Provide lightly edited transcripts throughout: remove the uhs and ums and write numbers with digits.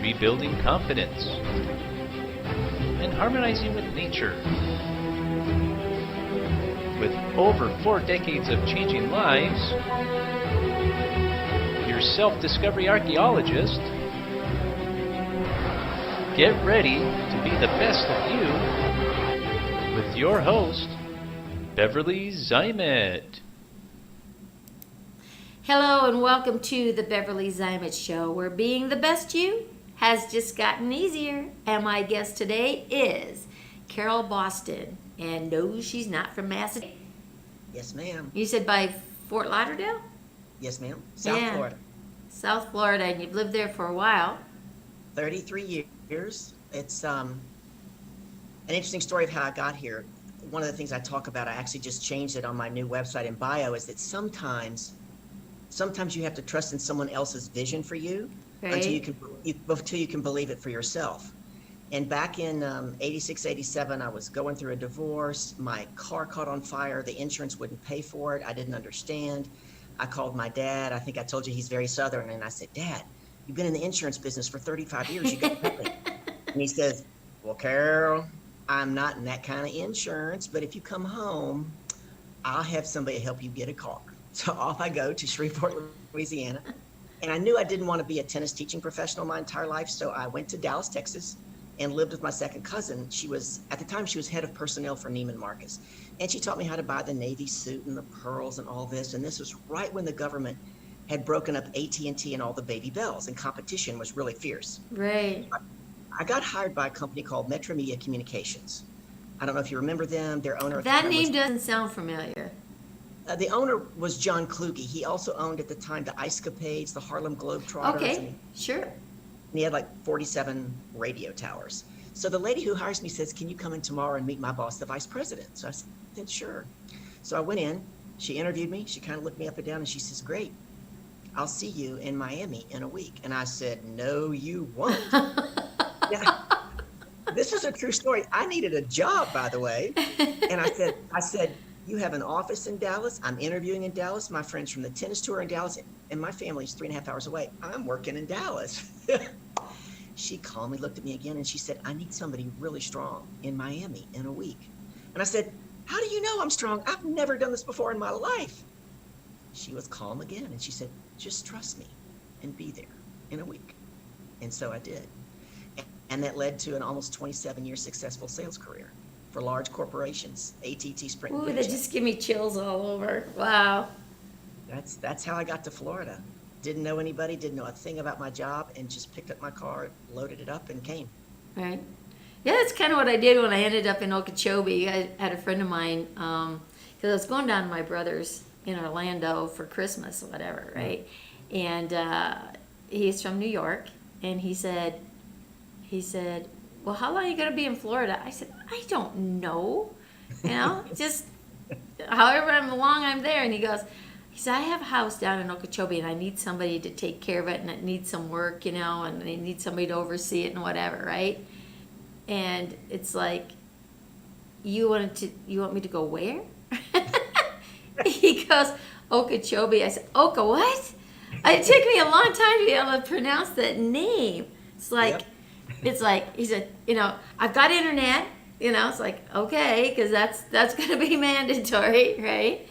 rebuilding confidence, and harmonizing with nature. With over 4 decades of changing lives, your self-discovery archaeologist, get ready to be the best of you with your host, Beverly Zymet. Hello and welcome to the Beverly Zymet Show, where being the best you has just gotten easier. And my guest today is Carol Boston. And no, she's not from Massachusetts. Yes, ma'am. You said by Fort Lauderdale? Yes, ma'am. South Florida. South Florida, and you've lived there for a while. 33 years. It's an interesting story of how I got here. One of the things I talk about, I actually just changed it on my new website and bio, is that sometimes you have to trust in someone else's vision for you, right, until you can believe it for yourself. And back in 86, 87, I was going through a divorce. My car caught on fire. The insurance wouldn't pay for it. I didn't understand. I called my dad. I think I told you he's very Southern. And I said, Dad, you've been in the insurance business for 35 years. You got nothing. And he says, well, Carol, I'm not in that kind of insurance, but if you come home, I'll have somebody help you get a car. So off I go to Shreveport, Louisiana. And I knew I didn't want to be a tennis teaching professional my entire life. So I went to Dallas, Texas, and lived with my second cousin. At the time, she was head of personnel for Neiman Marcus. And she taught me how to buy the Navy suit and the pearls and all this. And this was right when the government had broken up AT&T and all the baby bells, and competition was really fierce. Right. I got hired by a company called Metro Media Communications. I don't know if you remember them. Their owner. That name doesn't sound familiar. The owner was John Kluge. He also owned at the time the Ice Capades, the Harlem Globetrotters. Okay, sure. And he had like 47 radio towers. So the lady who hires me says, can you come in tomorrow and meet my boss, the vice president? So I said, sure. So I went in, she interviewed me, she kind of looked me up and down, and she says, great, I'll see you in Miami in a week. And I said, no, you won't. Yeah, this is a true story. I needed a job, by the way. And I said, you have an office in Dallas. I'm interviewing in Dallas. My friends from the tennis tour in Dallas, and my family's 3.5 hours away. I'm working in Dallas. She calmly looked at me again and she said, I need somebody really strong in Miami in a week. And I said, how do you know I'm strong? I've never done this before in my life. She was calm again and she said, just trust me and be there in a week. And so I did. And that led to an almost 27-year successful sales career for large corporations, AT&T, Sprint. Ooh, that just give me chills all over. Wow. That's how I got to Florida. Didn't know anybody, didn't know a thing about my job, and just picked up my car, loaded it up, and came. Right. Yeah, that's kind of what I did when I ended up in Okeechobee. I had a friend of mine, because I was going down to my brother's in Orlando for Christmas or whatever, right? And he's from New York, and he said, well, how long are you going to be in Florida? I said, I don't know. Just however long I'm there. And he said, I have a house down in Okeechobee, and I need somebody to take care of it, and it needs some work, and I need somebody to oversee it and whatever, right? And it's like, you want me to go where? He goes, Okeechobee. I said, Oka what? It took me a long time to be able to pronounce that name. It's like, yep. It's like, he said, I've got internet, it's like, okay, because that's going to be mandatory, right?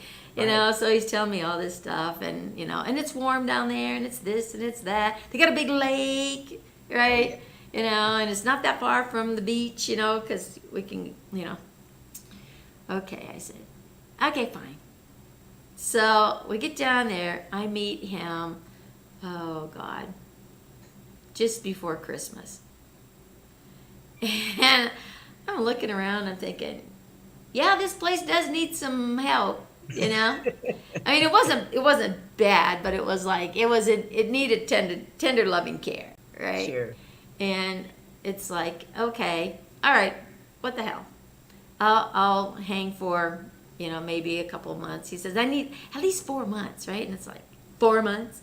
So he's telling me all this stuff, and, and it's warm down there, and it's this, and it's that. They got a big lake, right? And it's not that far from the beach, because we can, Okay, I said, okay, fine. So we get down there, I meet him, oh, God, just before Christmas. And I'm looking around and thinking, yeah, this place does need some help, I mean, it wasn't bad, but it was like, it needed tender loving care, right? Sure. And it's like, okay, all right, what the hell? I'll hang for, maybe a couple of months. He says, I need at least 4 months, right? And it's like, 4 months?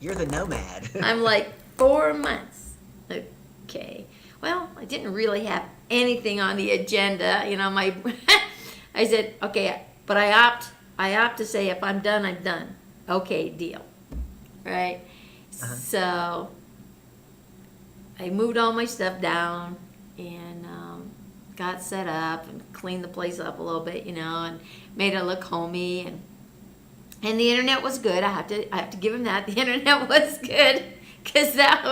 You're the nomad. I'm like, 4 months. Okay. Well, I didn't really have anything on the agenda. I said, okay, but I opt to say, if I'm done, I'm done. Okay, deal. Right? Uh-huh. So I moved all my stuff down and got set up and cleaned the place up a little bit, and made it look homey, and the internet was good. I have to give him that. The internet was good, because that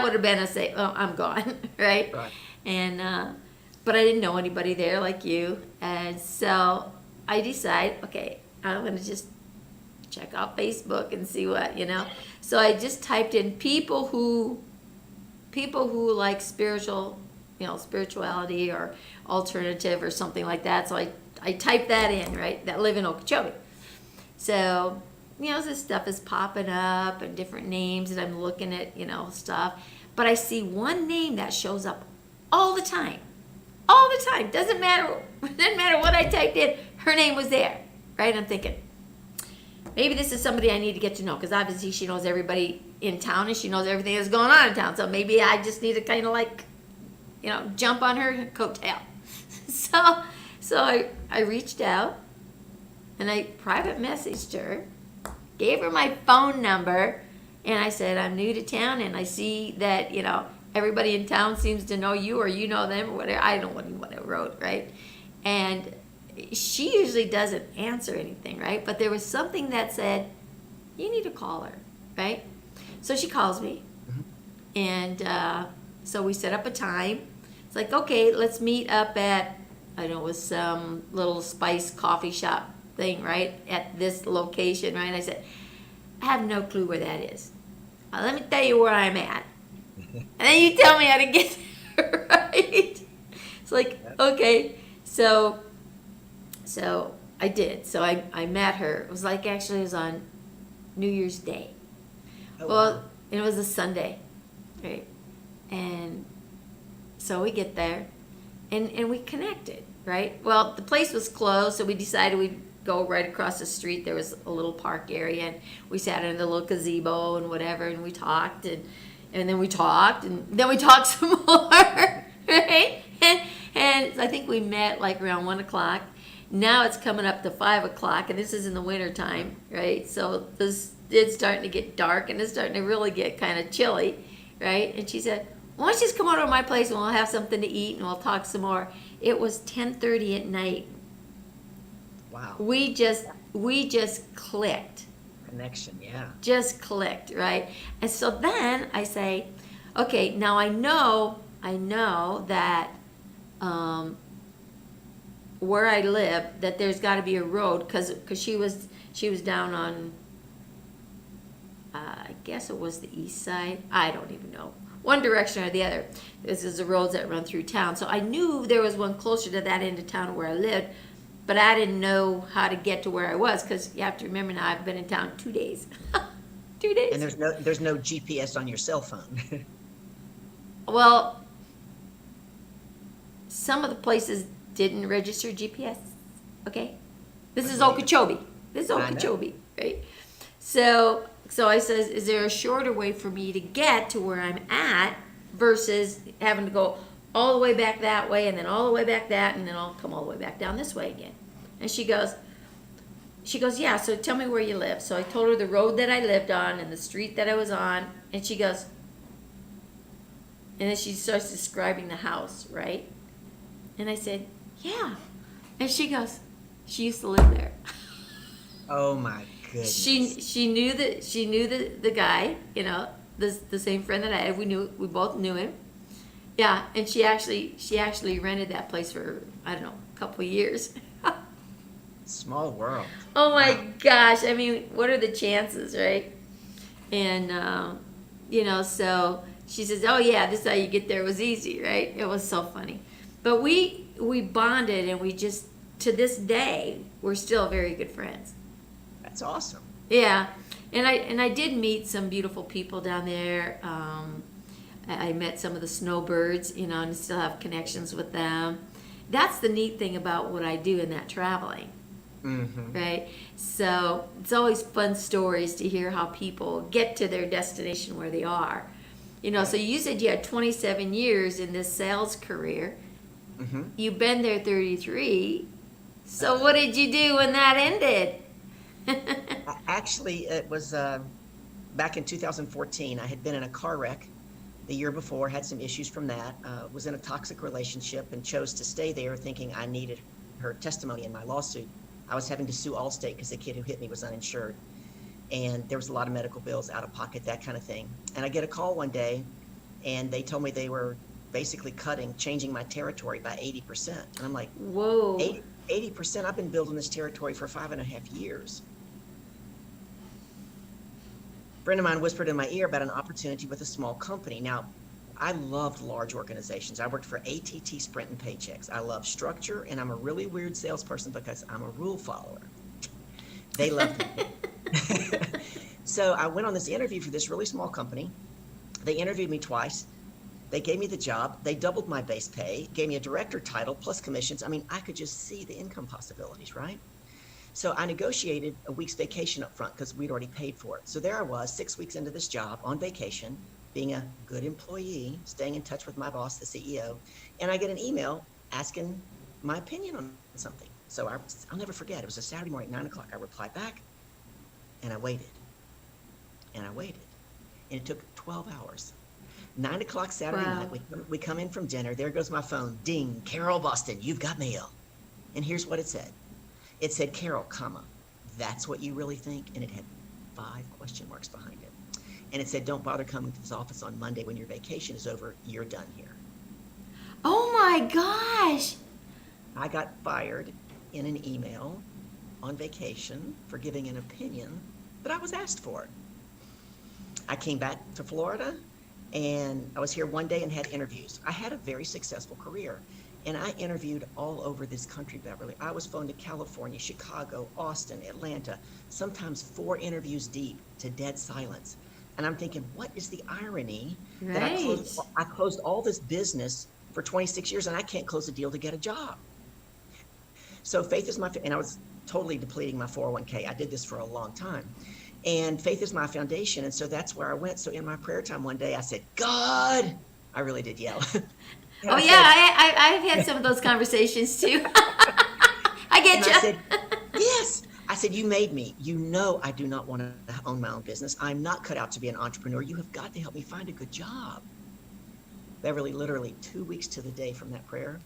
would have been a say, oh, I'm gone, right? Right. And but I didn't know anybody there like you, and so I decided, okay, I'm gonna just check out Facebook and see what. So I just typed in people who like spirituality or alternative or something like that. So I typed that in, right, that live in Okeechobee. So, this stuff is popping up and different names, and I'm looking at, stuff. But I see one name that shows up all the time. All the time. Doesn't matter what I typed in, her name was there, right? I'm thinking, maybe this is somebody I need to get to know, because obviously she knows everybody in town and she knows everything that's going on in town. So maybe I just need to kind of like, jump on her coattail. So I reached out and I private messaged her, gave her my phone number, and I said, I'm new to town and I see that, everybody in town seems to know you or you know them or whatever. I don't know what I wrote, right? And she usually doesn't answer anything, right? But there was something that said, you need to call her, right? So she calls me, and so we set up a time. It's like, okay, let's meet up at, I don't know, it was some little spice coffee shop thing, right, at this location, right? And I said, I have no clue where that is. Let me tell you where I'm at. And then you tell me how to get there, right? It's like, okay. So I did. So I met her. It was like, actually, it was on New Year's Day. Oh, Well, wow. it was a Sunday, right? And so we get there, and we connected, right? Well, the place was closed, so we decided we'd go right across the street. There was a little park area, and we sat in the little gazebo and whatever, and we talked, and then we talked, and then we talked some more, right? And I think we met like around 1 o'clock. Now it's coming up to 5 o'clock, and this is in the winter time, right? So it's starting to get dark, and it's starting to really get kind of chilly, right? And she said, why don't you just come over to my place and we'll have something to eat and we'll talk some more. It was 10:30 at night. Wow. We just clicked. Connection, yeah. Just clicked, right? And so then I say, okay, now I know that where I live, that there's got to be a road, because she was down on, I guess it was the east side. I don't even know. One direction or the other. This is the roads that run through town. So I knew there was one closer to that end of town where I lived, but I didn't know how to get to where I was, because you have to remember now I've been in town 2 days. 2 days. And there's no GPS on your cell phone. Well, some of the places didn't register GPS. Okay, this is Okeechobee. This is Okeechobee, right? So I says, is there a shorter way for me to get to where I'm at versus having to go all the way back that way and then all the way back that, and then I'll come all the way back down this way again? And she goes, yeah, so tell me where you live. So I told her the road that I lived on and the street that I was on, and she goes, and then she starts describing the house, right? And I said, yeah. And she goes, she used to live there. Oh my goodness. She knew the guy, the same friend that I had. We both knew him. Yeah, and she actually rented that place for, I don't know, a couple of years. Small world. Oh my gosh! I mean, what are the chances, right? And so she says, "Oh yeah, this is how you get there. It was easy, right?" It was so funny, but we bonded, and we just, to this day, we're still very good friends. That's awesome. Yeah, and I did meet some beautiful people down there. I met some of the snowbirds, and still have connections with them. That's the neat thing about what I do in that traveling. Mm-hmm. Right? So it's always fun stories to hear how people get to their destination where they are. So you said you had 27 years in this sales career. Mm-hmm. You've been there 33. So what did you do when that ended? Actually, it was back in 2014. I had been in a car wreck, the year before, had some issues from that, was in a toxic relationship and chose to stay there thinking I needed her testimony in my lawsuit. I was having to sue Allstate because the kid who hit me was uninsured. And there was a lot of medical bills out of pocket, that kind of thing. And I get a call one day and they told me they were basically changing my territory by 80%. And I'm like, Whoa. 80%? I've been building this territory for 5.5 years. A friend of mine whispered in my ear about an opportunity with a small company. Now, I loved large organizations. I worked for ATT, Sprint, and Paychex. I love structure, and I'm a really weird salesperson because I'm a rule follower. They loved me. So I went on this interview for this really small company. They interviewed me twice. They gave me the job. They doubled my base pay, gave me a director title plus commissions. I mean, I could just see the income possibilities, right? So I negotiated a week's vacation up front because we'd already paid for it. So there I was, 6 weeks into this job on vacation, being a good employee, staying in touch with my boss, the CEO, and I get an email asking my opinion on something. So I'll never forget. It was a Saturday morning, 9 o'clock. I replied back, and I waited, and I waited, and it took 12 hours. 9 o'clock Saturday Wow. night, we come in from dinner. There goes my phone. Ding, Carol Boston, you've got mail. And here's what it said. It said, Carol, comma, that's what you really think? And it had 5 question marks behind it. And it said, don't bother coming to this office on Monday when your vacation is over. You're done here. Oh my gosh. I got fired in an email on vacation for giving an opinion that I was asked for. I came back to Florida and I was here one day and had interviews. I had a very successful career and I interviewed all over this country, Beverly. I was flown to California, Chicago, Austin, Atlanta, sometimes 4 interviews deep to dead silence. And I'm thinking, what is the irony that I closed all this business for 26 years and I can't close a deal to get a job? So faith is and I was totally depleting my 401k. I did this for a long time. And faith is my foundation. And so that's where I went. So in my prayer time one day, I said, God, I really did yell. Oh yeah, I've had some of those conversations too. I get you. I said, yes. I said, you made me. You know I do not want to own my own business. I'm not cut out to be an entrepreneur. You have got to help me find a good job. Beverly, literally 2 weeks to the day from that prayer,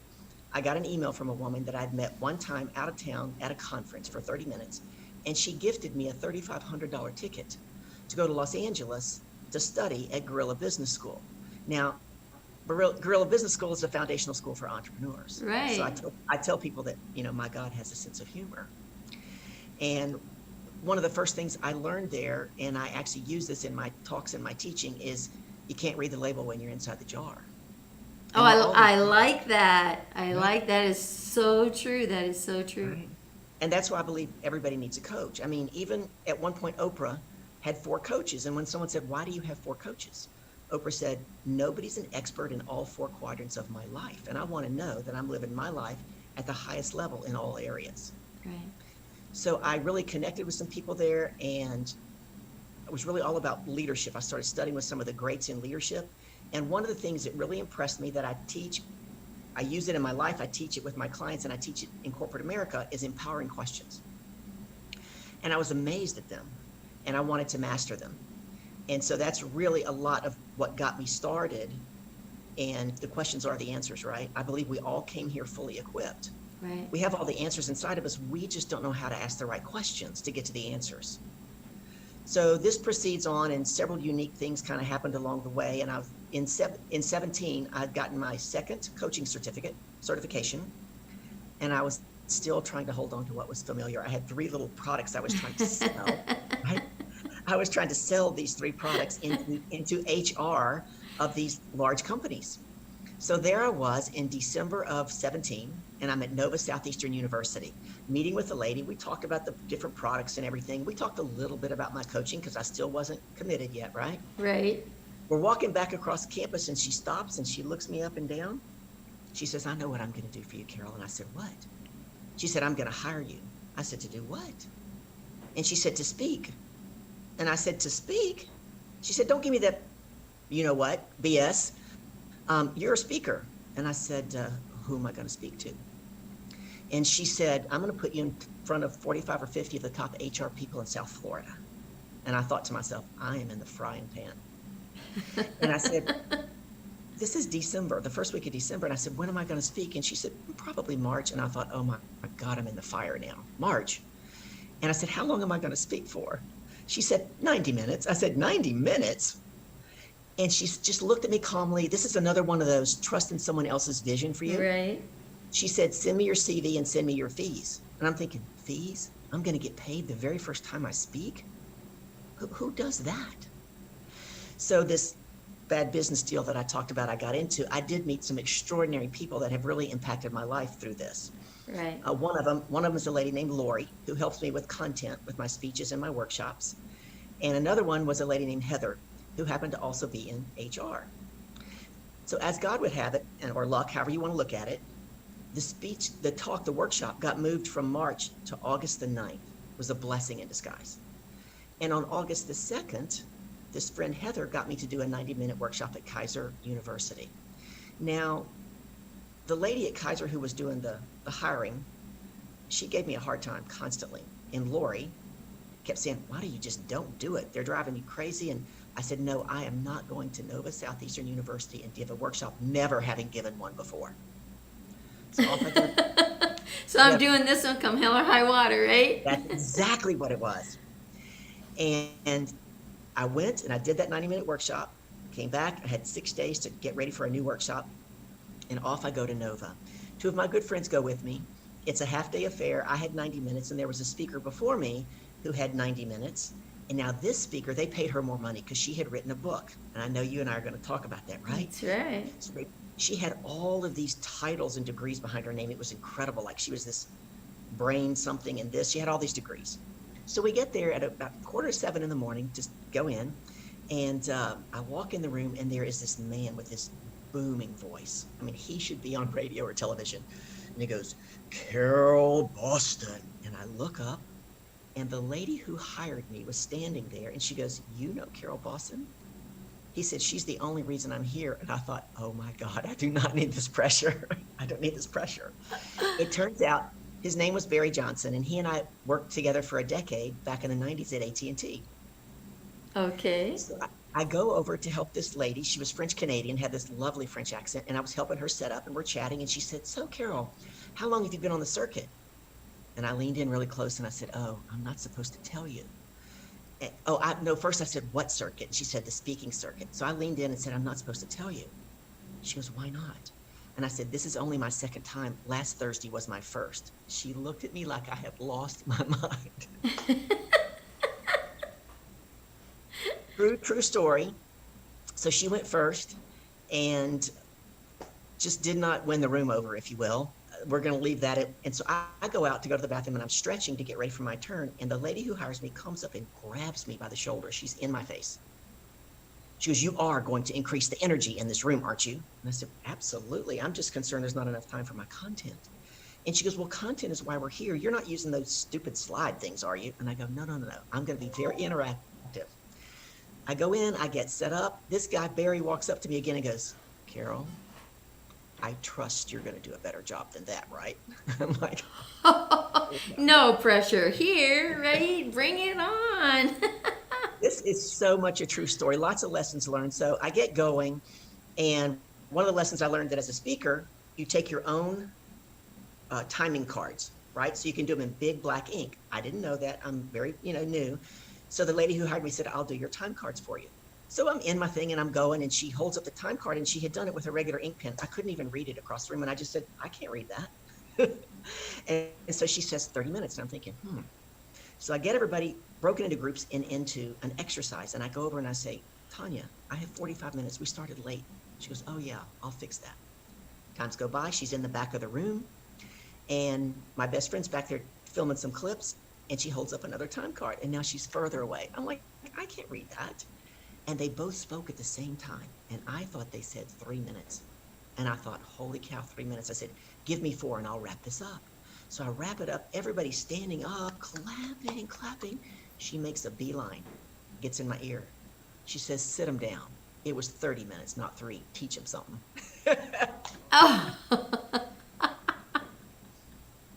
I got an email from a woman that I'd met one time out of town at a conference for 30 minutes. And she gifted me a $3,500 ticket to go to Los Angeles to study at Guerrilla Business School. Now, Guerrilla Business School is a foundational school for entrepreneurs. Right. So I tell people that, my God has a sense of humor. And one of the first things I learned there, and I actually use this in my talks and my teaching, is you can't read the label when you're inside the jar. Oh, I like that. I like that. Is so true. That is so true. Right. And that's why I believe everybody needs a coach. I mean, even at one point, Oprah had 4 coaches. And when someone said, why do you have 4 coaches? Oprah said, nobody's an expert in all 4 quadrants of my life. And I want to know that I'm living my life at the highest level in all areas. Right. So I really connected with some people there, and it was really all about leadership. I started studying with some of the greats in leadership. And one of the things that really impressed me that I teach, I use it in my life, I teach it with my clients, and I teach it in corporate America, is empowering questions. And I was amazed at them, and I wanted to master them. And so that's really a lot of what got me started. And the questions are the answers, right? I believe we all came here fully equipped. Right. We have all the answers inside of us. We just don't know how to ask the right questions to get to the answers. So this proceeds on, and several unique things kind of happened along the way. And in 17, I'd gotten my 2nd coaching certification, and I was still trying to hold on to what was familiar. I had 3 little products I was trying to sell. Right? I was trying to sell these 3 products into HR of these large companies. So there I was in December of 17, and I'm at Nova Southeastern University, meeting with a lady. We talked about the different products and everything. We talked a little bit about my coaching because I still wasn't committed yet, right? Right. We're walking back across campus, and she stops and she looks me up and down. She says, I know what I'm going to do for you, Carol. And I said, what? She said, I'm going to hire you. I said, to do what? And she said, to speak. And I said, to speak? She said, don't give me that, you know what, BS. You're a speaker. And I said, who am I going to speak to? And she said, I'm going to put you in front of 45 or 50 of the top HR people in South Florida. And I thought to myself, I am in the frying pan. And I said, this is December, the first week of December. And I said, when am I going to speak? And she said, probably March. And I thought, oh my God, I'm in the fire now. March. And I said, how long am I going to speak for? She said, 90 minutes. I said, 90 minutes? And she just looked at me calmly. This is another one of those trust in someone else's vision for you. Right. She said, send me your CV and send me your fees. And I'm thinking, fees? I'm going to get paid the very first time I speak? Who does that? So this bad business deal that I talked about, I got into, I did meet some extraordinary people that have really impacted my life through this. Right. One of them is a lady named Lori, who helps me with content with my speeches and my workshops. And another one was a lady named Heather, who happened to also be in HR. So as God would have it, or luck, however you want to look at it, the speech, the talk, the workshop got moved from March to August the 9th. It was a blessing in disguise. And on August the 2nd, this friend Heather got me to do a 90-minute workshop at Kaiser University. Now, the lady at Kaiser who was doing the hiring, she gave me a hard time constantly. And Lori kept saying, why do you just don't do it? They're driving you crazy. And I said, no, I am not going to Nova Southeastern University and give a workshop, never having given one before. So off I go. So I'm doing this one come hell or high water, right? That's exactly what it was. And I went and I did that 90-minute workshop, came back, I had 6 days to get ready for a new workshop, and off I go to Nova. Two of my good friends go with me. It's a half-day affair. I had 90 minutes, and there was a speaker before me who had 90 minutes. And now this speaker, they paid her more money because she had written a book. And I know you and I are going to talk about that, right? That's right. So she had all of these titles and degrees behind her name. It was incredible. Like she was this brain something and this. She had all these degrees. So we get there at about 6:45 in the morning, just go in. And I walk in the room, and there is this man with this booming voice. I mean, he should be on radio or television. And he goes, Carol Boston. And I look up, and the lady who hired me was standing there, and she goes, you know Carol Boston? He said, she's the only reason I'm here. And I thought, oh my God, I do not need this pressure. I don't need this pressure. It turns out his name was Barry Johnson, and he and I worked together for a decade back in the 90s at AT&T. Okay. So I go over to help this lady. She was French Canadian, had this lovely French accent, and I was helping her set up, and we're chatting, and she said, so Carol, how long have you been on the circuit? And I leaned in really close, and I said, oh, I'm not supposed to tell you. No, first I said, what circuit? She said, the speaking circuit. So I leaned in and said, I'm not supposed to tell you. She goes, why not? And I said, this is only my second time. Last Thursday was my first. She looked at me like I had lost my mind. True story. So she went first and just did not win the room over, if you will. We're going to leave that. And so I go out to go to the bathroom, and I'm stretching to get ready for my turn. And the lady who hires me comes up and grabs me by the shoulder. She's in my face. She goes, you are going to increase the energy in this room, aren't you? And I said, absolutely. I'm just concerned there's not enough time for my content. And she goes, well, content is why we're here. You're not using those stupid slide things, are you? And I go, no. I'm going to be very interactive. I go in, I get set up. This guy, Barry, walks up to me again and goes, Carol, I trust you're going to do a better job than that, right? I'm like, No pressure here, right? Bring it on. this is so much a true story. Lots of lessons learned. So I get going, and one of the lessons I learned that as a speaker, you take your own timing cards, right? So you can do them in big black ink. I didn't know that. I'm very, new. So the lady who hired me said, I'll do your time cards for you. So I'm in my thing and I'm going, and she holds up the time card, and she had done it with a regular ink pen. I couldn't even read it across the room. And I just said, I can't read that. and so she says 30 minutes. And I'm thinking, So I get everybody broken into groups and into an exercise. And I go over and I say, Tanya, I have 45 minutes. We started late. She goes, oh yeah, I'll fix that. Times go by. She's in the back of the room, and my best friend's back there filming some clips, and she holds up another time card, and now she's further away. I'm like, I can't read that. And they both spoke at the same time, and I thought they said 3 minutes. And I thought, holy cow, 3 minutes. I said, give me 4 and I'll wrap this up. So I wrap it up. Everybody's standing up, clapping. She makes a beeline, gets in my ear. She says, sit him down. It was 30 minutes, not 3. Teach him something. Oh.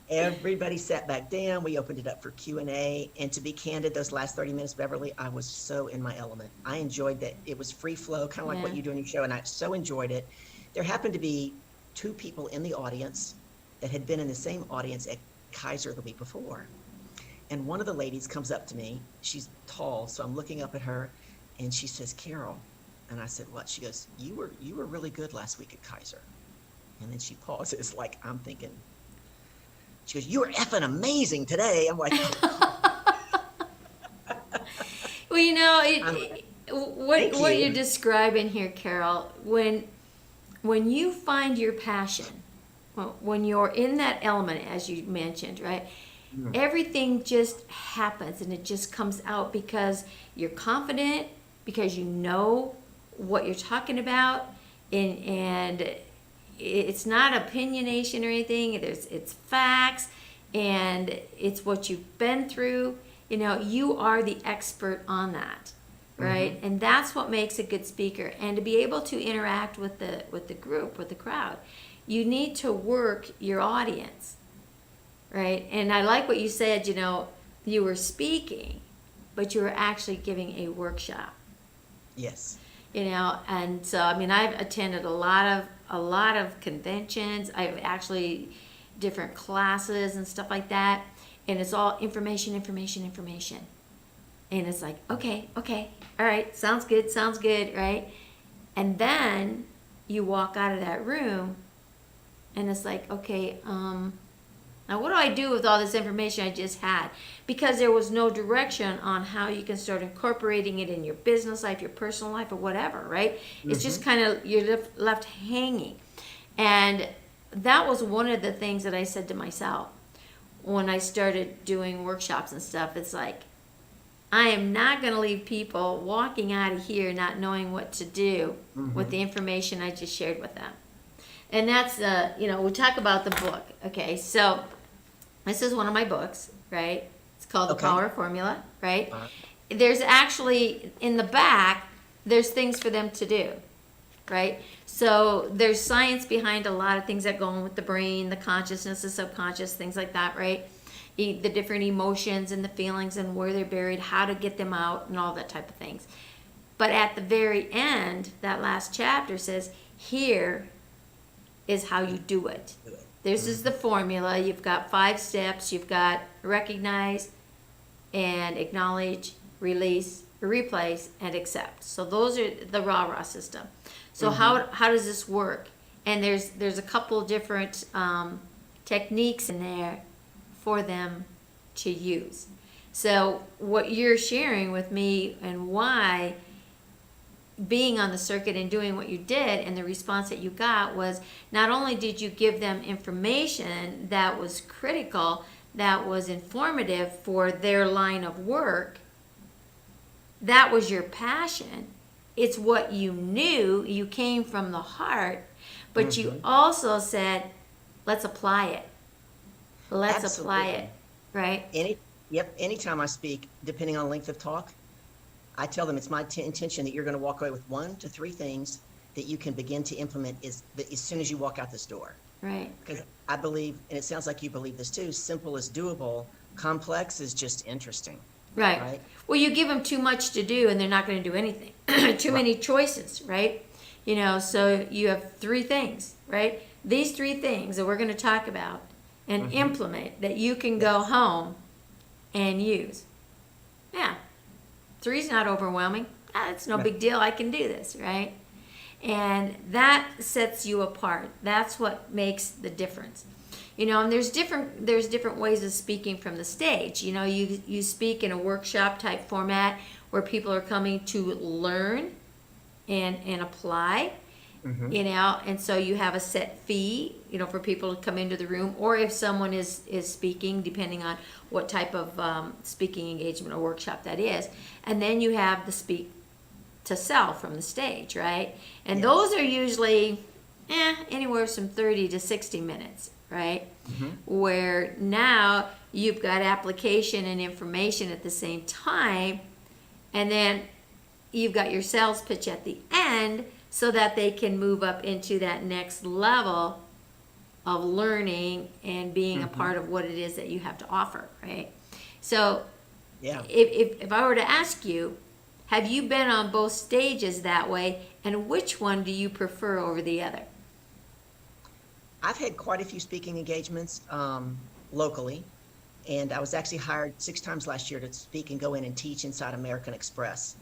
Everybody sat back down. We opened it up for Q&A. And to be candid, those last 30 minutes, Beverly, I was so in my element. I enjoyed that. It was free flow, kind of like what Yeah. you do in your show. And I so enjoyed it. There happened to be two people in the audience that had been in the same audience at Kaiser the week before. And one of the ladies comes up to me. She's tall, so I'm looking up at her. And she says, Carol. And I said, what? She goes, you were really good last week at Kaiser. And then she pauses like I'm thinking. She goes, you were effing amazing today. I'm like, Well, you know, Thank what you. you're describing here, Carol, when you find your passion, when you're in that element, as you mentioned, right? Everything just happens and it just comes out because you're confident, because you know what you're talking about, and it's not opinionation or anything. It's facts, and it's what you've been through. You know, you are the expert on that, right? And that's what makes a good speaker. And to be able to interact with the group, with the crowd, you need to work your audience, right? And I like what you said. You know, you were speaking, but you were actually giving a workshop. Yes. You know, and so I mean, I've attended a lot of conventions. I've actually different classes and stuff like that, and it's all information, and it's like, okay, all right, sounds good, right? And then you walk out of that room, and it's like, okay, now what do I do with all this information I just had? Because there was no direction on how you can start incorporating it in your business life, your personal life, or whatever, right? It's just kind of, you're left hanging. And that was one of the things that I said to myself when I started doing workshops and stuff. It's like, I am not going to leave people walking out of here not knowing what to do with the information I just shared with them. And that's, you know, we talk about the book. Okay, so this is one of my books, right? It's called The Power Formula, right? There's actually, in the back, there's things for them to do, right? So there's science behind a lot of things that go on with the brain, the consciousness, the subconscious, things like that, right? The different emotions and the feelings and where they're buried, how to get them out, and all that type of things. But at the very end, that last chapter says, here is how you do it. This is the formula. You've got 5 steps. You've got recognize and acknowledge, release, replace, and accept. So those are the rah-rah system. So how does this work? And there's a couple different techniques in there for them to use. So what you're sharing with me and why being on the circuit and doing what you did and the response that you got was not only did you give them information that was critical, that was informative for their line of work, that was your passion. It's what you knew, you came from the heart, but you also said, let's apply it. Let's apply it, right? Anytime I speak, depending on length of talk, I tell them it's my intention that you're going to walk away with 1 to 3 things that you can begin to implement as soon as you walk out this door. Right. Because I believe, and it sounds like you believe this too, simple is doable, complex is just interesting. Right. Well, you give them too much to do and they're not going to do anything. Too many choices, right? You know, so you have 3 things, right? These 3 things that we're going to talk about and implement that you can go home and use. Yeah. 3's not overwhelming. It's no big deal. I can do this, right? And that sets you apart. That's what makes the difference. You know, and there's different ways of speaking from the stage. You know, you speak in a workshop type format where people are coming to learn and apply. You know, and so you have a set fee, you know, for people to come into the room, or if someone is speaking, depending on what type of speaking engagement or workshop that is. And then you have the speak to sell from the stage, right? And those are usually anywhere from 30 to 60 minutes, right? Where now you've got application and information at the same time, and then you've got your sales pitch at the end, so that they can move up into that next level of learning and being a part of what it is that you have to offer, right? So Yeah. if I were to ask you, have you been on both stages that way, and which one do you prefer over the other? I've had quite a few speaking engagements locally, and I was actually hired 6 times last year to speak and go in and teach inside American Express.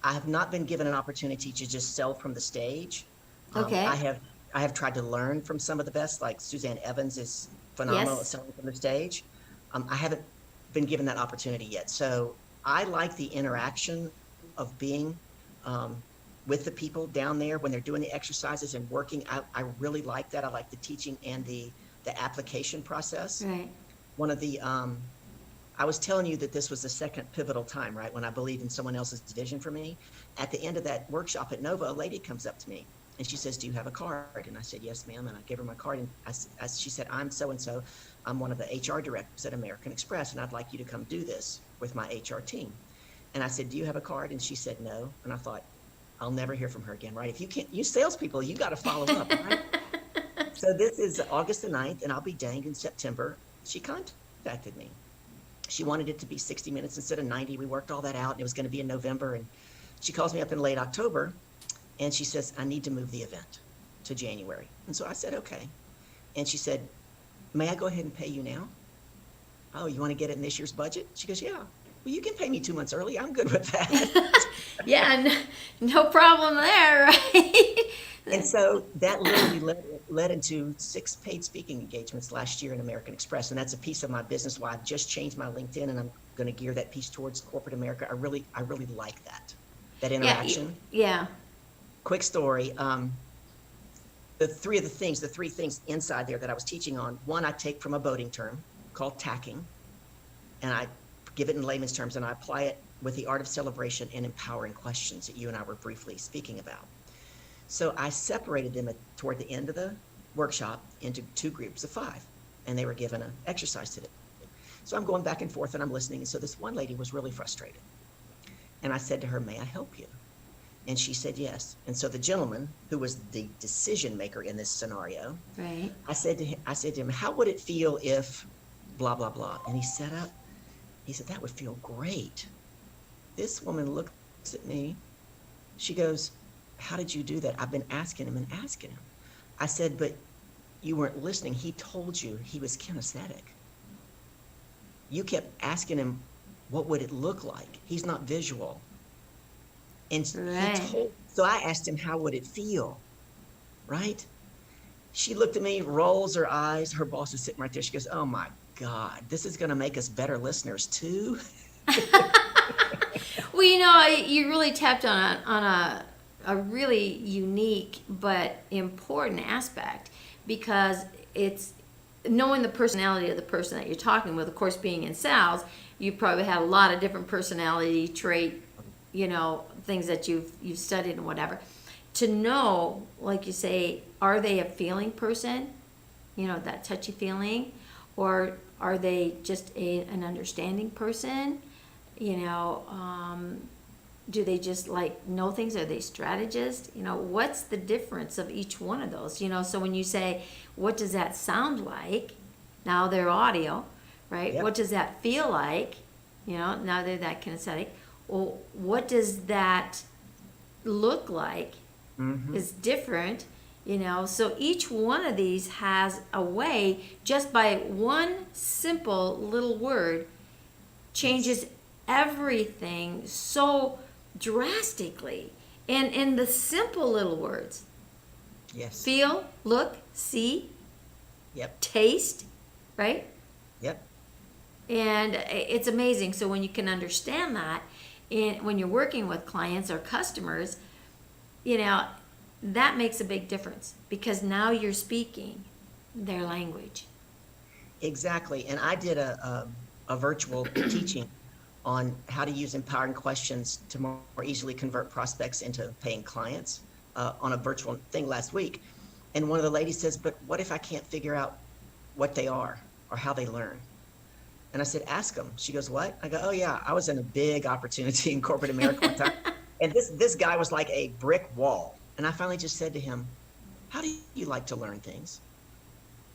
I have not been given an opportunity to just sell from the stage. Okay. I have tried to learn from some of the best, like Suzanne Evans is phenomenal at Yes. selling from the stage. I haven't been given that opportunity yet. So I like the interaction of being with the people down there when they're doing the exercises and working. I really like that. I like the teaching and the application process. Right. One of the I was telling you that this was the second pivotal time, right? When I believed in someone else's vision for me. At the end of that workshop at Nova, a lady comes up to me and she says, "Do you have a card?" And I said, "Yes, ma'am." And I gave her my card, and she said, "I'm so-and-so. I'm one of the HR directors at American Express, and I'd like you to come do this with my HR team." And I said, "Do you have a card?" And she said, "No." And I thought, I'll never hear from her again, right? If you can't, you salespeople, you got to follow up, right? So this is August the 9th, and I'll be danged in September. She contacted me. She wanted it to be 60 minutes instead of 90. We worked all that out, and it was going to be in November. And she calls me up in late October, and she says, "I need to move the event to January." And so I said, "Okay." And she said, "May I go ahead and pay you now?" "Oh, you want to get it in this year's budget?" She goes, "Yeah." "Well, you can pay me 2 months early. I'm good with that." Yeah, no problem there, right? And so that literally led into 6 paid speaking engagements last year in American Express. And that's a piece of my business why I've just changed my LinkedIn, and I'm going to gear that piece towards corporate America. I really like that interaction. Yeah. Quick story. The three things inside there that I was teaching on, one I take from a boating term called tacking, and I give it in layman's terms, and I apply it with the art of celebration and empowering questions that you and I were briefly speaking about. So I separated them toward the end of the workshop into 2 groups of 5, and they were given an exercise to do. So I'm going back and forth and I'm listening. And so this one lady was really frustrated. And I said to her, "May I help you?" And she said yes. And so the gentleman who was the decision maker in this scenario, Right. I said to him, "How would it feel if blah, blah, blah?" And he sat up. He said, "That would feel great." This woman looks at me. She goes, "How did you do that?" "I've been asking him and asking him." I said, "But you weren't listening. He told you he was kinesthetic. You kept asking him, what would it look like? He's not visual." And Right. so I asked him, "How would it feel?" Right? She looked at me, rolls her eyes. Her boss is sitting right there. She goes, "Oh my God, this is going to make us better listeners too." Well, you really tapped on a really unique but important aspect, because it's knowing the personality of the person that you're talking with. Of course, being in sales, you probably have a lot of different personality trait, things that you've studied and whatever. To know, like you say, are they a feeling person, that touchy feeling, or are they just an understanding person? Do they just know things? Are they strategists? What's the difference of each one of those? So when you say, what does that sound like? Now they're audio, right? Yep. What does that feel like? Now they're that kinesthetic. Well, what does that look like? Mm-hmm. Is different, so each one of these has a way, just by one simple little word, changes everything so drastically. And in the simple little words, Yes. feel, look, see, Yep. taste, right? Yep. And it's amazing. So when you can understand that, and when you're working with clients or customers, that makes a big difference, because now you're speaking their language. Exactly. And I did a virtual teaching on how to use empowering questions to more easily convert prospects into paying clients on a virtual thing last week. And one of the ladies says, "But what if I can't figure out what they are or how they learn?" And I said, "Ask them." She goes, "What?" I go, "Oh yeah, I was in a big opportunity in corporate America one time. And this guy was like a brick wall. And I finally just said to him, "How do you like to learn things?"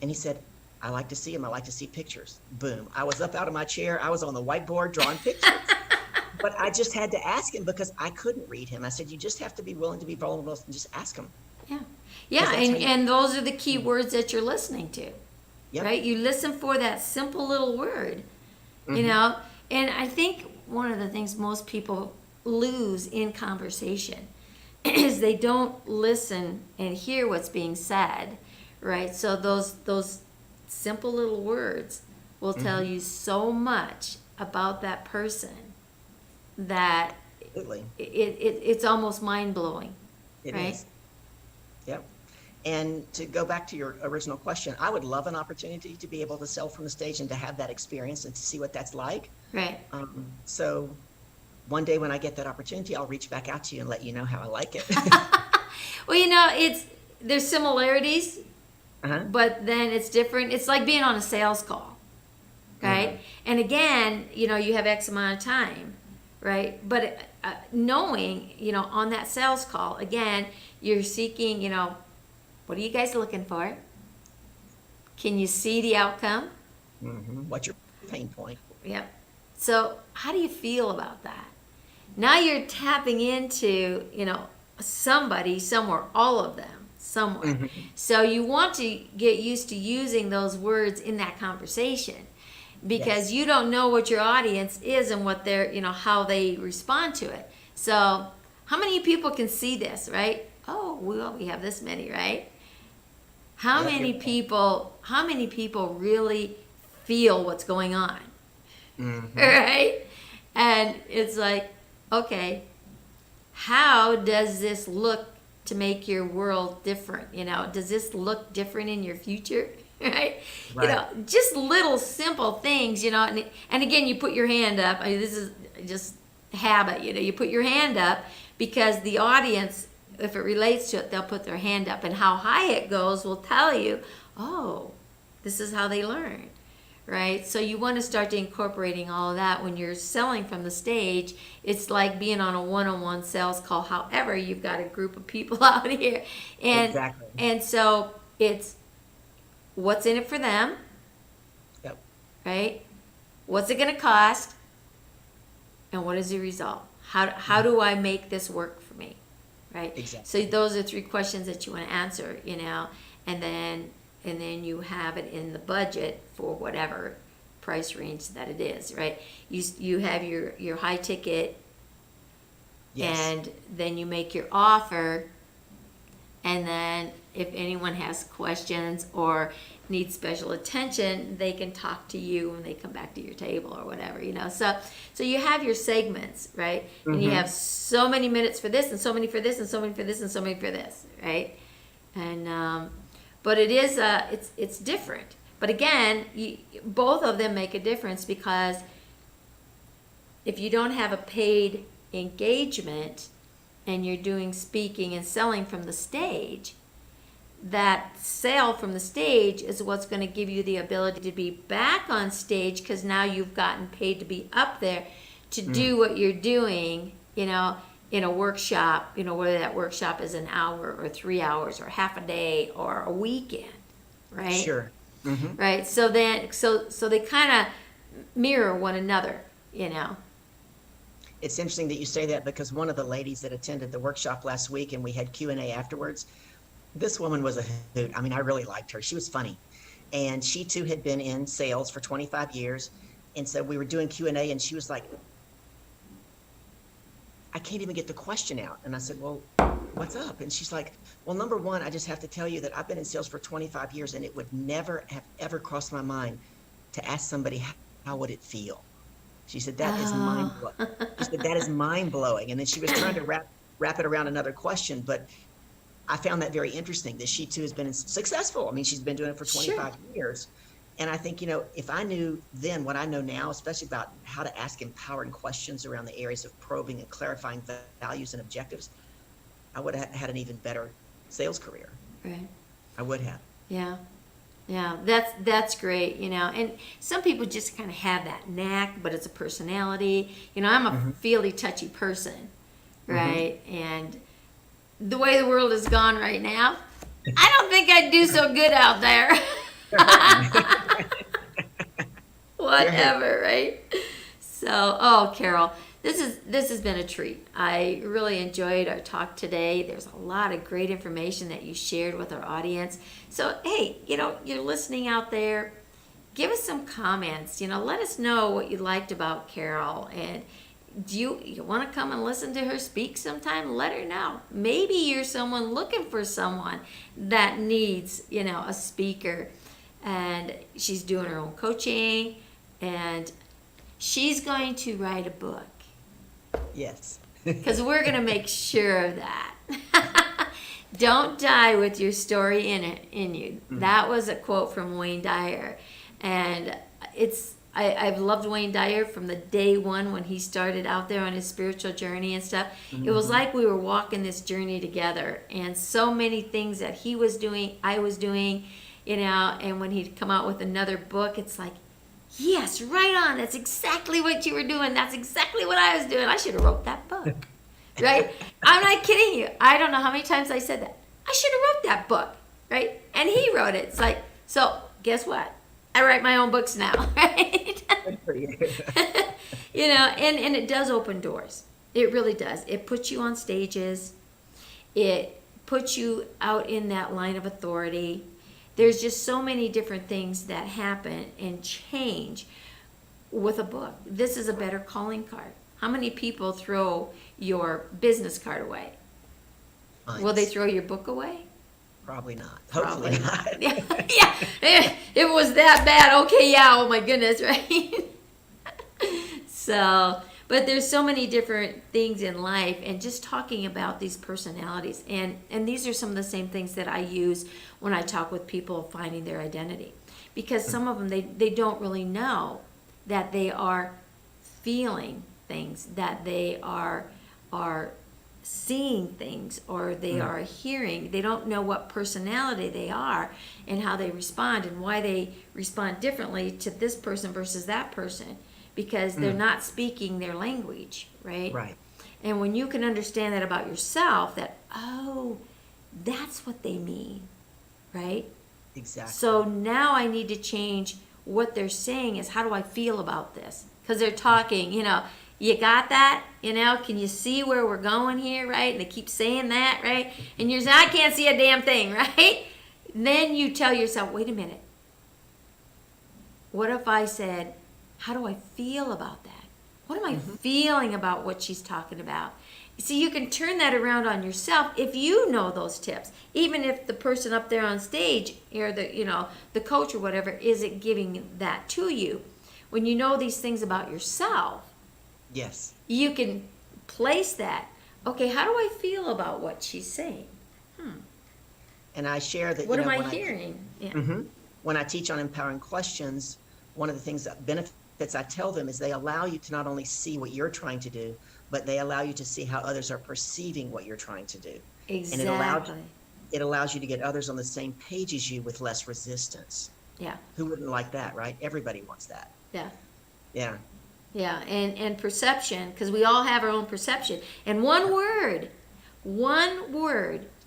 And he said, I like to see them. I like to see pictures. Boom. I was up out of my chair. I was on the whiteboard drawing pictures. But I just had to ask him because I couldn't read him. I said, you just have to be willing to be vulnerable and just ask him. Yeah. Yeah, and those are the key words that you're listening to. Yep. Right? You listen for that simple little word. You know? And I think one of the things most people lose in conversation is they don't listen and hear what's being said, right? So those simple little words will tell you so much about that person that it's almost mind-blowing. It right? is. Yep. And to go back to your original question, I would love an opportunity to be able to sell from the stage and to have that experience and to see what that's like. Right. So one day when I get that opportunity, I'll reach back out to you and let you know how I like it. Well, you know, there's similarities, but then it's different. It's like being on a sales call, right? And again, you know, you have X amount of time, right? But knowing, you know, on that sales call, again, you're seeking, you know, what are you guys looking for? Can you see the outcome? What's your pain point? Yep. So how do you feel about that? Now you're tapping into, you know, somebody somewhere, all of them somewhere. So you want to get used to using those words in that conversation because you don't know what your audience is and what they're, you know, how they respond to it. So how many people can see this, right? Oh, well, we have this many, right? How many people really feel what's going on? Right? And it's like, okay, how does this look to make your world different? You know, does this look different in your future? Right? You know, just little simple things, you know, and again, you put your hand up. I mean, this is just habit, you know, you put your hand up because the audience, if it relates to it, they'll put their hand up, and how high it goes will tell you, oh, this is how they learn. Right? So you want to start incorporating all of that when you're selling from the stage. It's like being on a one-on-one sales call. However, you've got a group of people out here. And and so it's what's in it for them. Yep. Right? What's it going to cost? And what is the result? How do I make this work for me? Right? Exactly. So those are 3 questions that you want to answer, you know, and then you have it in the budget for whatever price range that it is, right? You have your high ticket, and then you make your offer, and then if anyone has questions or needs special attention, they can talk to you when they come back to your table or whatever, you know. So you have your segments, right? And you have so many minutes for this, and so many for this, and so many for this, and so many for this, right? And but it is it's different. But again, both of them make a difference because if you don't have a paid engagement and you're doing speaking and selling from the stage, that sale from the stage is what's going to give you the ability to be back on stage because now you've gotten paid to be up there to do what you're doing, you know, in a workshop, you know, whether that workshop is an hour or 3 hours or half a day or a weekend, right? Sure. Right. So then, so they kind of mirror one another, you know. It's interesting that you say that because one of the ladies that attended the workshop last week and we had Q&A afterwards, this woman was a hoot. I mean, I really liked her. She was funny. And she too had been in sales for 25 years. And so we were doing Q&A and she was like, I can't even get the question out. And I said, well, what's up? And she's like, well, number one, I just have to tell you that I've been in sales for 25 years and it would never have ever crossed my mind to ask somebody, how would it feel? She said, that is mind-blowing. She said, that is mind-blowing. And then she was trying to wrap it around another question, but I found that very interesting that she too has been successful. I mean, she's been doing it for 25 years. And I think, you know, if I knew then what I know now, especially about how to ask empowering questions around the areas of probing and clarifying values and objectives, I would have had an even better sales career. Right. I would have. Yeah. Yeah, that's great, you know. And some people just kind of have that knack, but it's a personality. You know, I'm a feely, touchy person, right? And the way the world is gone right now, I don't think I'd do so good out there. Whatever, right? So, oh, Carol, this has been a treat. I really enjoyed our talk today. There's a lot of great information that you shared with our audience. So, hey, you're listening out there. Give us some comments. Let us know what you liked about Carol. And do you want to come and listen to her speak sometime? Let her know. Maybe you're someone looking for someone that needs, a speaker. And she's doing her own coaching. And she's going to write a book. Yes. Because we're going to make sure of that. Don't die with your story in you. Mm-hmm. That was a quote from Wayne Dyer. And I've loved Wayne Dyer from the day one when he started out there on his spiritual journey and stuff. Mm-hmm. It was like we were walking this journey together. And so many things that he was doing, I was doing, and when he'd come out with another book, it's like, yes, right on. That's exactly what you were doing. That's exactly what I was doing. I should have wrote that book, right? I'm not kidding you. I don't know how many times I said that. I should have wrote that book, right? And he wrote it. It's like, so guess what? I write my own books now, right? Good for you. And it does open doors. It really does. It puts you on stages. It puts you out in that line of authority. There's just so many different things that happen and change with a book. This is a better calling card. How many people throw your business card away? Nice. Will they throw your book away? Probably not. Hopefully not. Yeah. It was that bad. Okay, yeah. Oh my goodness, right? So, but there's so many different things in life, and just talking about these personalities, and these are some of the same things that I use when I talk with people finding their identity, because some of them they don't really know that they are feeling things, that they are seeing things, or they are hearing. They don't know what personality they are and how they respond and why they respond differently to this person versus that person, because they're not speaking their language, right? Right. And when you can understand that about yourself, that, oh, that's what they mean, right? Exactly. So now I need to change what they're saying is, how do I feel about this? Because they're talking, you got that? Can you see where we're going here, right? And they keep saying that, right? And you're saying, I can't see a damn thing, right? Then you tell yourself, wait a minute. What if I said, how do I feel about that? What am I feeling about what she's talking about? See, you can turn that around on yourself if you know those tips. Even if the person up there on stage, or the coach or whatever, isn't giving that to you. When you know these things about yourself, yes, you can place that. Okay, how do I feel about what she's saying? And I share that. What am I hearing? When I teach on empowering questions, one of the things that benefits I tell them is they allow you to not only see what you're trying to do, but they allow you to see how others are perceiving what you're trying to do. Exactly. And it allows you to get others on the same page as you with less resistance. Yeah. Who wouldn't like that, right? Everybody wants that. Yeah. Yeah. Yeah, and perception, because we all have our own perception. And one word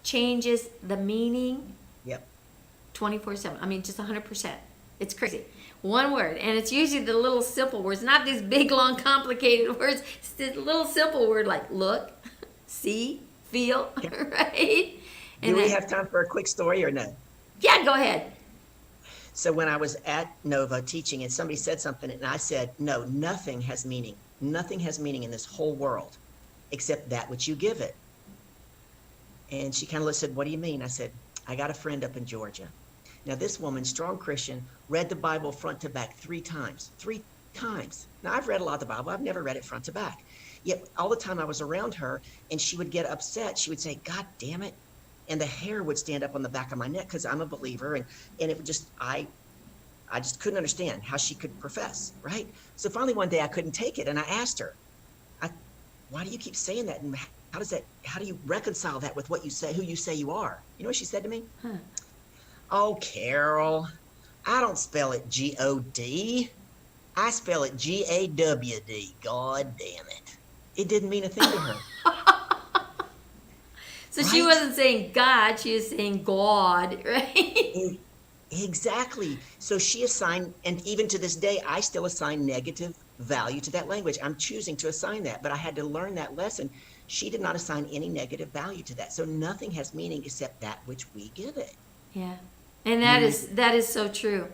changes the meaning. Yep. 24/7. I mean, just 100%. It's crazy. One word, and it's usually the little simple words, not these big, long, complicated words. It's this little simple word like look, see, feel, right? Do we have time for a quick story or no? Yeah, go ahead. So when I was at Nova teaching and somebody said something and I said, no, nothing has meaning. Nothing has meaning in this whole world except that which you give it. And she kind of said, what do you mean? I said, I got a friend up in Georgia. Now this woman, strong Christian, read the Bible front to back 3 times. 3 times. Now I've read a lot of the Bible. I've never read it front to back. Yet all the time I was around her and she would get upset. She would say, God damn it. And the hair would stand up on the back of my neck because I'm a believer. And it would just, I just couldn't understand how she could profess, right? So finally one day I couldn't take it. And I asked her, why do you keep saying that? And how do you reconcile that with what you say, who you say you are? You know what she said to me? Oh, Carol, I don't spell it G-O-D. I spell it G-A-W-D. God damn it. It didn't mean a thing to her. So right? She wasn't saying God, she was saying God, right? Exactly. So she assigned, and even to this day, I still assign negative value to that language. I'm choosing to assign that, but I had to learn that lesson. She did not assign any negative value to that. So nothing has meaning except that which we give it. Yeah. And And when we, that is so true.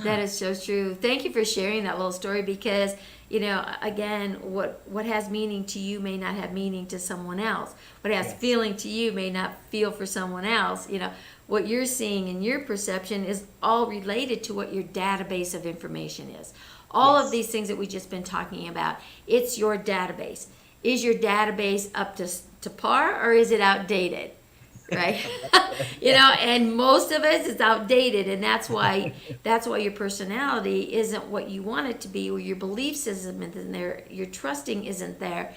That yeah, is so true. Thank you for sharing that little story because, again, what has meaning to you may not have meaning to someone else. What has yes, feeling to you may not feel for someone else. What you're seeing in your perception is all related to what your database of information is. All of yes, these things that we've just been talking about, it's your database. Is your database up to par or is it outdated? Right. that's right. And most of us it's outdated, and that's why your personality isn't what you want it to be, or your belief system isn't there, your trusting isn't there.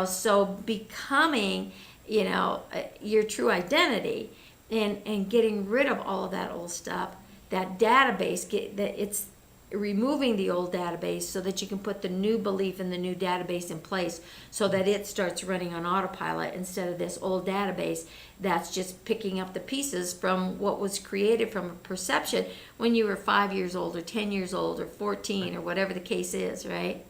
So becoming your true identity, and getting rid of all of that old stuff, that database, it's removing the old database so that you can put the new belief in the new database in place so that it starts running on autopilot instead of this old database that's just picking up the pieces from what was created from a perception when you were 5 years old or 10 years old or 14 or whatever the case is, right?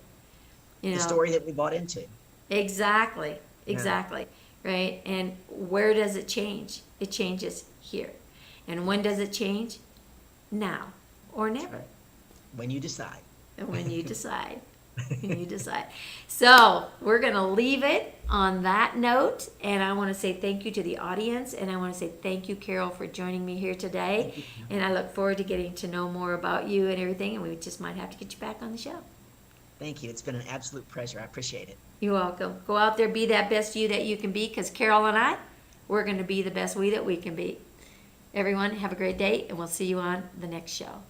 you The know story that we bought into. exactly, Yeah, exactly, right. And where does it change? It changes here. And when does it change? Now or that's never. right. When you decide. And when you decide. When you decide. So we're going to leave it on that note. And I want to say thank you to the audience. And I want to say thank you, Carol, for joining me here today. Thank you, Pam. And I look forward to getting to know more about you and everything. And we just might have to get you back on the show. Thank you. It's been an absolute pleasure. I appreciate it. You're welcome. Go out there, be that best you that you can be. Because Carol and I, we're going to be the best we that we can be. Everyone, have a great day. And we'll see you on the next show.